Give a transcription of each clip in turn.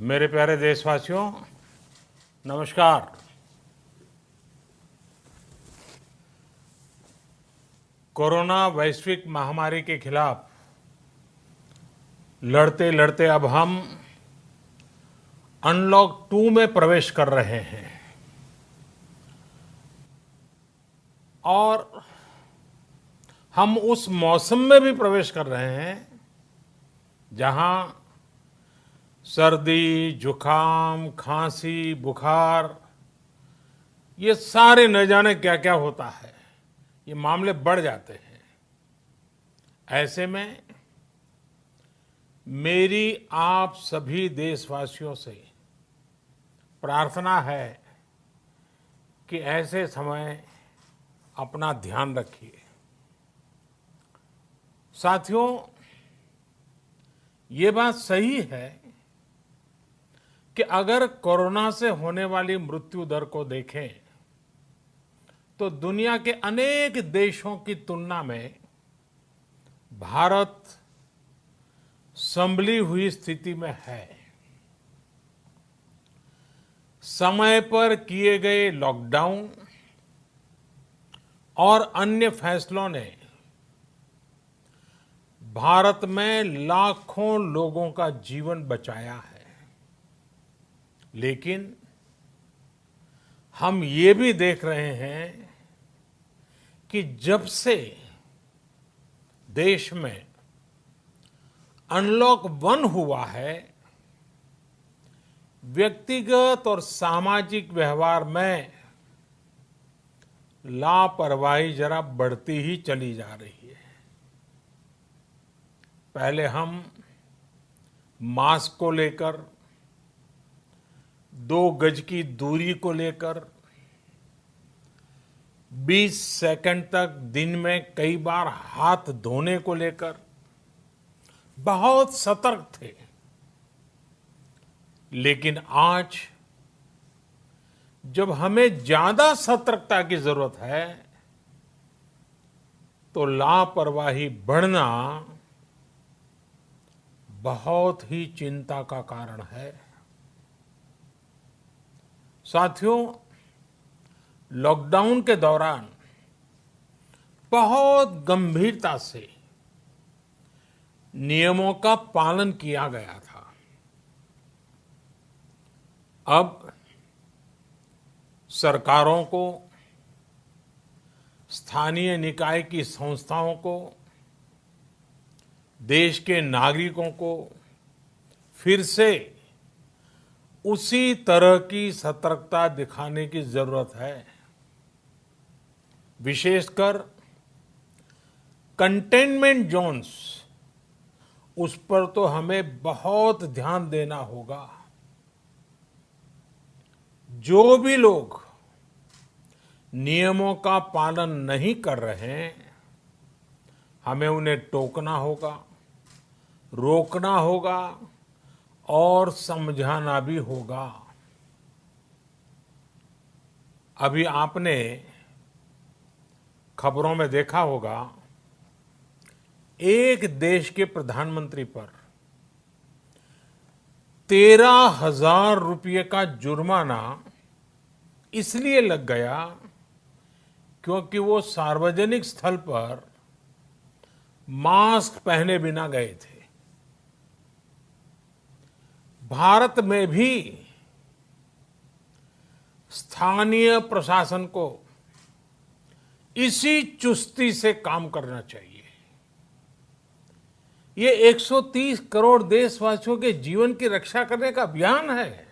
मेरे प्यारे देशवासियों, नमस्कार। कोरोना वैश्विक महामारी के खिलाफ लड़ते लड़ते अब हम अनलॉक 2 में प्रवेश कर रहे हैं और हम उस मौसम में भी प्रवेश कर रहे हैं जहां सर्दी, जुकाम, खांसी, बुखार ये सारे न जाने क्या क्या होता है, ये मामले बढ़ जाते हैं। ऐसे में मेरी आप सभी देशवासियों से प्रार्थना है कि ऐसे समय अपना ध्यान रखिए। साथियों, ये बात सही है कि अगर कोरोना से होने वाली मृत्यु दर को देखें तो दुनिया के अनेक देशों की तुलना में भारत संभली हुई स्थिति में है। समय पर किए गए लॉकडाउन और अन्य फैसलों ने भारत में लाखों लोगों का जीवन बचाया है, लेकिन हम ये भी देख रहे हैं कि जब से देश में अनलॉक 1 हुआ है, व्यक्तिगत और सामाजिक व्यवहार में लापरवाही जरा बढ़ती ही चली जा रही है। पहले हम मास्क को लेकर, 2 गज की दूरी को लेकर 20 सेकंड तक दिन में कई बार हाथ धोने को लेकर बहुत सतर्क थे, लेकिन आज जब हमें ज्यादा सतर्कता की जरूरत है तो लापरवाही बढ़ना बहुत ही चिंता का कारण है। साथियों, लॉकडाउन के दौरान बहुत गंभीरता से नियमों का पालन किया गया था। अब सरकारों को, स्थानीय निकाय की संस्थाओं को, देश के नागरिकों को फिर से उसी तरह की सतर्कता दिखाने की जरूरत है। विशेषकर कंटेनमेंट जोन्स, उस पर तो हमें बहुत ध्यान देना होगा। जो भी लोग नियमों का पालन नहीं कर रहे हैं, हमें उन्हें टोकना होगा, रोकना होगा और समझाना भी होगा। अभी आपने खबरों में देखा होगा, एक देश के प्रधानमंत्री पर 13,000 रुपये का जुर्माना इसलिए लग गया क्योंकि वो सार्वजनिक स्थल पर मास्क पहने बिना गए थे। भारत में भी स्थानीय प्रशासन को इसी चुस्ती से काम करना चाहिए। ये 130 करोड़ देशवासियों के जीवन की रक्षा करने का अभियान है।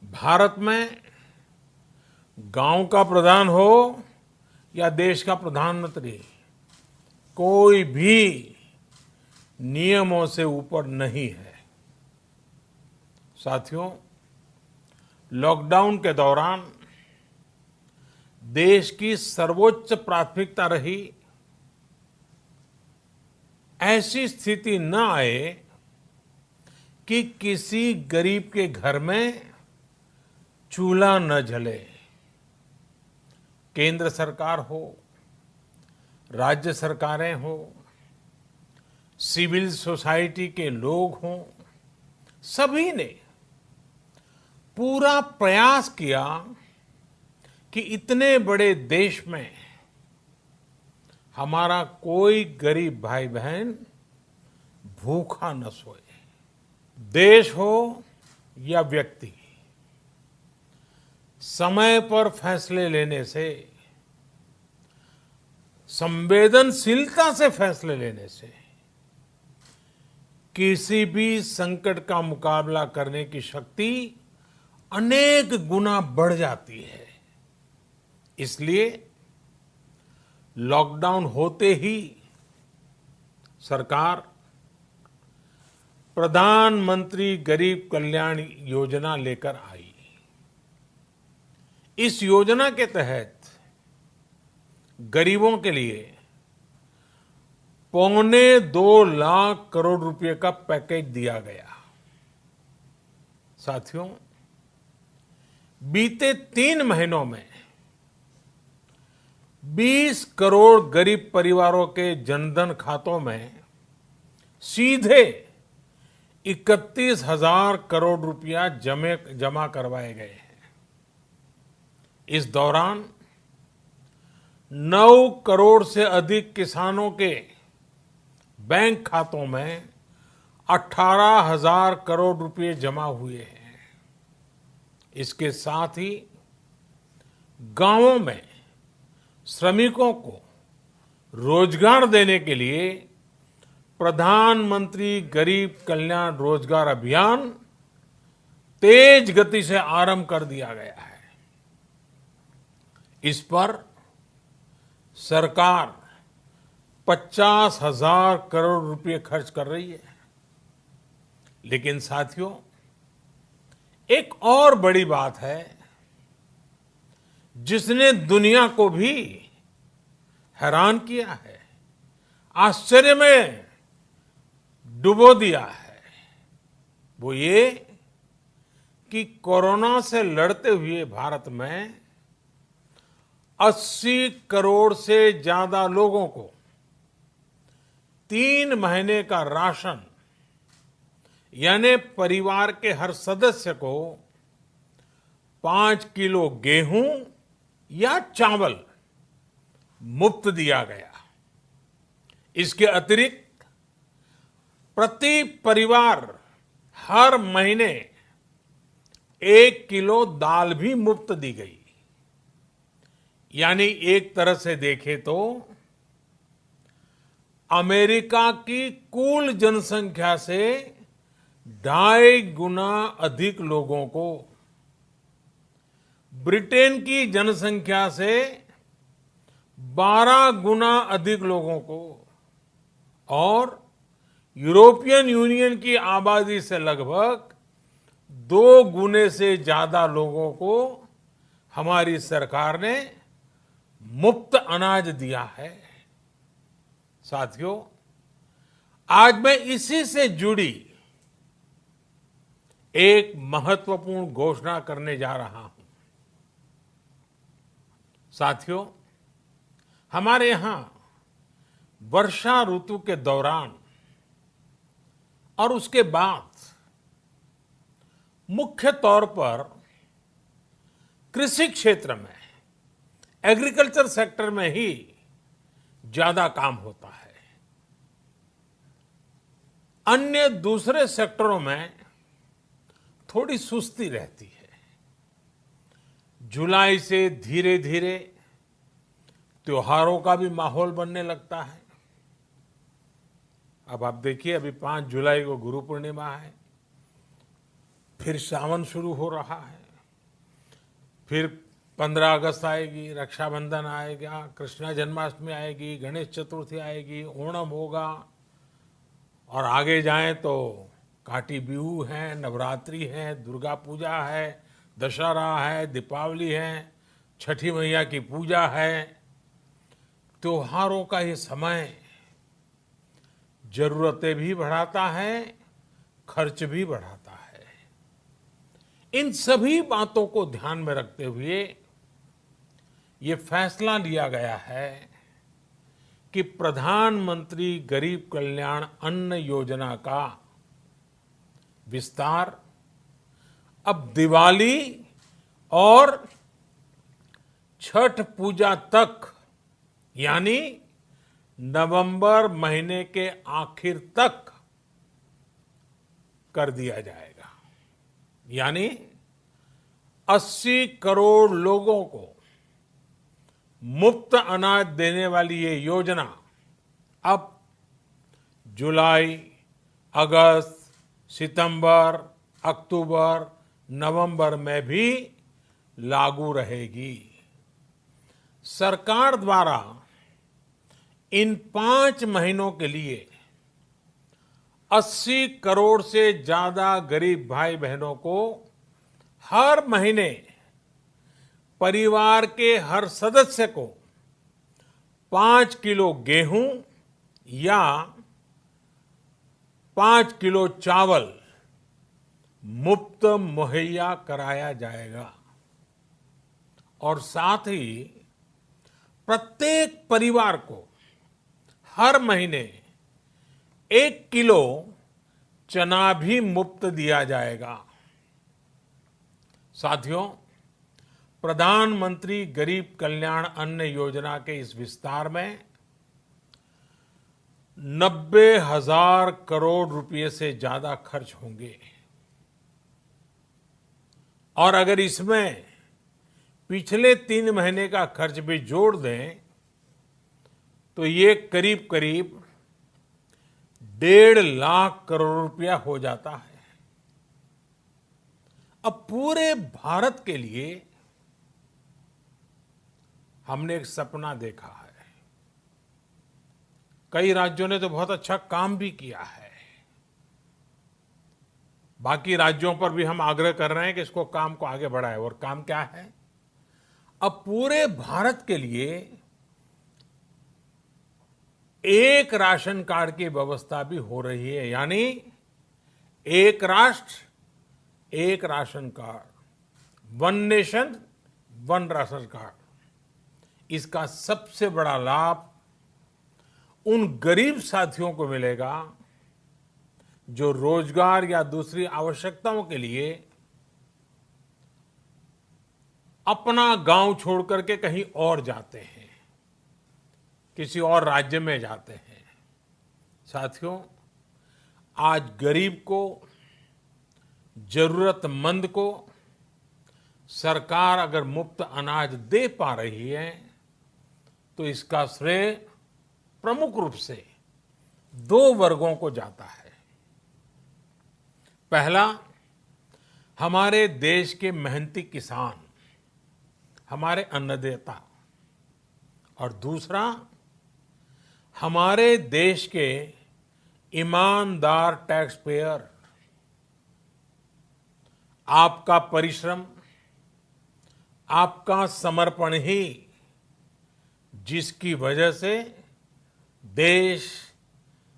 भारत में गांव का प्रधान हो या देश का प्रधानमंत्री, कोई भी नियमों से ऊपर नहीं है। साथियों, लॉकडाउन के दौरान देश की सर्वोच्च प्राथमिकता रही ऐसी स्थिति न आए कि किसी गरीब के घर में चूल्हा न जले। केंद्र सरकार हो, राज्य सरकारें हो, सिविल सोसाइटी के लोग हों, सभी ने पूरा प्रयास किया कि इतने बड़े देश में हमारा कोई गरीब भाई बहन भूखा न सोए। देश हो या व्यक्ति, समय पर फैसले लेने से, संवेदनशीलता से फैसले लेने से किसी भी संकट का मुकाबला करने की शक्ति अनेक गुना बढ़ जाती है। इसलिए लॉकडाउन होते ही सरकार प्रधानमंत्री गरीब कल्याण योजना लेकर आई। इस योजना के तहत गरीबों के लिए 2.25 लाख करोड़ रुपए का पैकेज दिया गया। साथियों, बीते 3 महीनों में 20 करोड़ गरीब परिवारों के जनधन खातों में सीधे 31,000 करोड़ रुपया जमा करवाए गए हैं। इस दौरान 9 करोड़ से अधिक किसानों के बैंक खातों में 18,000 करोड़ रुपए जमा हुए हैं। इसके साथ ही गांवों में श्रमिकों को रोजगार देने के लिए प्रधानमंत्री गरीब कल्याण रोजगार अभियान तेज गति से आरंभ कर दिया गया है। इस पर सरकार 50,000 करोड़ रुपए खर्च कर रही है। लेकिन साथियों, एक और बड़ी बात है जिसने दुनिया को भी हैरान किया है, आश्चर्य में डुबो दिया है। वो ये कि कोरोना से लड़ते हुए भारत में 80 करोड़ से ज्यादा लोगों को 3 महीने का राशन, यानी परिवार के हर सदस्य को 5 किलो गेहूं या चावल मुफ्त दिया गया। इसके अतिरिक्त प्रति परिवार हर महीने 1 किलो दाल भी मुफ्त दी गई। यानी एक तरह से देखें तो अमेरिका की कुल जनसंख्या से 2.5 गुना अधिक लोगों को, ब्रिटेन की जनसंख्या से 12 गुना अधिक लोगों को और यूरोपियन यूनियन की आबादी से लगभग 2 गुने से ज्यादा लोगों को हमारी सरकार ने मुफ्त अनाज दिया है। साथियों, आज मैं इसी से जुड़ी एक महत्वपूर्ण घोषणा करने जा रहा हूं। साथियों, हमारे यहां वर्षा ऋतु के दौरान और उसके बाद मुख्य तौर पर कृषि क्षेत्र में, एग्रीकल्चर सेक्टर में ही ज्यादा काम होता है। अन्य दूसरे सेक्टरों में थोड़ी सुस्ती रहती है। जुलाई से धीरे धीरे त्योहारों का भी माहौल बनने लगता है। अब आप देखिए, अभी 5 जुलाई को गुरु पूर्णिमा है, फिर सावन शुरू हो रहा है, फिर 15 अगस्त आएगी, रक्षाबंधन आएगा, कृष्णा जन्माष्टमी आएगी, गणेश चतुर्थी आएगी, ओणम होगा और आगे जाएं तो काटी बिहू है, नवरात्रि है, दुर्गा पूजा है, दशहरा है, दीपावली है, छठी मैया की पूजा है। त्योहारों का ये समय जरूरतें भी बढ़ाता है, खर्च भी बढ़ाता है। इन सभी बातों को ध्यान में रखते हुए ये फैसला लिया गया है कि प्रधानमंत्री गरीब कल्याण अन्न योजना का विस्तार अब दिवाली और छठ पूजा तक, यानी नवंबर महीने के आखिर तक कर दिया जाएगा। यानी 80 करोड़ लोगों को मुफ्त अनाज देने वाली ये योजना अब जुलाई, अगस्त, सितंबर, अक्टूबर, नवंबर में भी लागू रहेगी। सरकार द्वारा इन 5 महीनों के लिए 80 करोड़ से ज्यादा गरीब भाई बहनों को हर महीने परिवार के हर सदस्य को 5 किलो गेहूं या 5 किलो चावल मुफ्त मुहैया कराया जाएगा। और साथ ही प्रत्येक परिवार को हर महीने 1 किलो चना भी मुफ्त दिया जाएगा। साथियों, प्रधानमंत्री गरीब कल्याण अन्न योजना के इस विस्तार में 90,000 करोड़ रुपए से ज्यादा खर्च होंगे। और अगर इसमें पिछले 3 महीने का खर्च भी जोड़ दें तो ये करीब करीब 1.5 लाख करोड़ रुपया हो जाता है। अब पूरे भारत के लिए हमने एक सपना देखा है। कई राज्यों ने तो बहुत अच्छा काम भी किया है। बाकी राज्यों पर भी हम आग्रह कर रहे हैं कि इसको काम को आगे बढ़ाएं। और काम क्या है? अब पूरे भारत के लिए एक राशन कार्ड की व्यवस्था भी हो रही है। यानी एक राष्ट्र एक ration card, one nation one ration card. इसका सबसे बड़ा लाभ उन गरीब साथियों को मिलेगा जो रोजगार या दूसरी आवश्यकताओं के लिए अपना गांव छोड़ करके कहीं और जाते हैं, किसी और राज्य में जाते हैं। साथियों, आज गरीब को, जरूरतमंद को सरकार अगर मुफ्त अनाज दे पा रही है तो इसका श्रेय प्रमुख रूप से 2 वर्गों को जाता है। पहला, हमारे देश के मेहनती किसान, हमारे अन्नदाता। और दूसरा, हमारे देश के ईमानदार टैक्स पेयर। आपका परिश्रम, आपका समर्पण ही जिसकी वजह से देश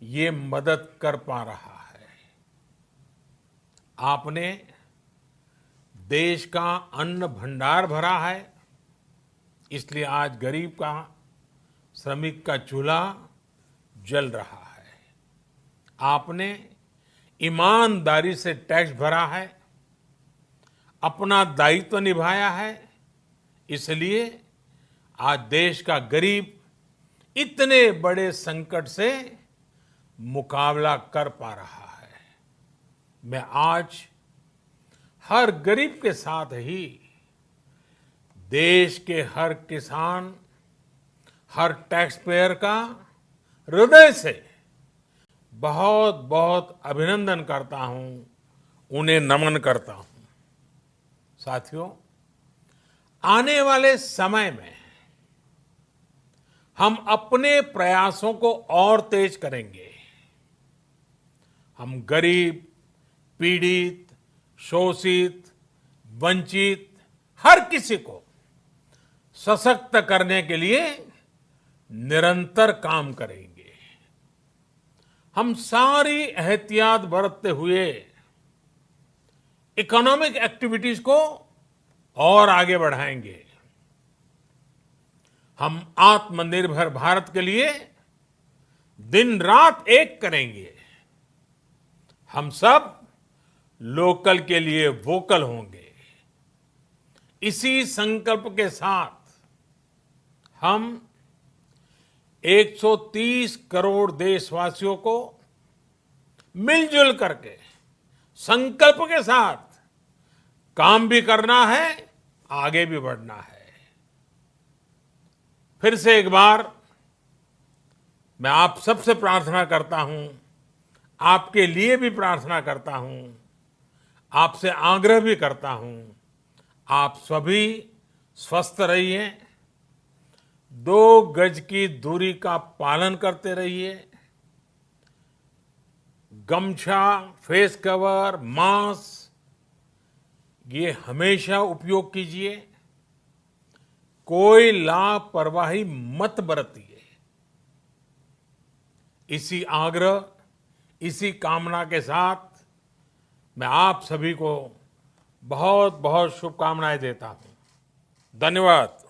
ये मदद कर पा रहा है। आपने देश का अन्न भंडार भरा है, इसलिए आज गरीब का, श्रमिक का चूल्हा जल रहा है। आपने ईमानदारी से टैक्स भरा है, अपना दायित्व निभाया है, इसलिए आज देश का गरीब इतने बड़े संकट से मुकाबला कर पा रहा है। मैं आज हर गरीब के साथ ही देश के हर किसान, हर टैक्स पेयर का हृदय से बहुत बहुत अभिनंदन करता हूं, उन्हें नमन करता हूं। साथियों, आने वाले समय में हम अपने प्रयासों को और तेज करेंगे। हम गरीब, पीड़ित, शोषित, वंचित हर किसी को सशक्त करने के लिए निरंतर काम करेंगे। हम सारी एहतियात बरतते हुए इकोनॉमिक एक्टिविटीज को और आगे बढ़ाएंगे। हम आत्मनिर्भर भारत के लिए दिन रात एक करेंगे। हम सब लोकल के लिए वोकल होंगे। इसी संकल्प के साथ हम 130 करोड़ देशवासियों को मिलजुल करके संकल्प के साथ काम भी करना है, आगे भी बढ़ना है। फिर से एक बार मैं आप सबसे प्रार्थना करता हूं, आपके लिए भी प्रार्थना करता हूं, आपसे आग्रह भी करता हूं, आप सभी स्वस्थ रहिए, 2 गज की दूरी का पालन करते रहिए, गमछा, फेस कवर, मास्क ये हमेशा उपयोग कीजिए, कोई लापरवाही मत बरतिए। इसी आग्रह, इसी कामना के साथ मैं आप सभी को बहुत बहुत शुभकामनाएं देता हूं। धन्यवाद।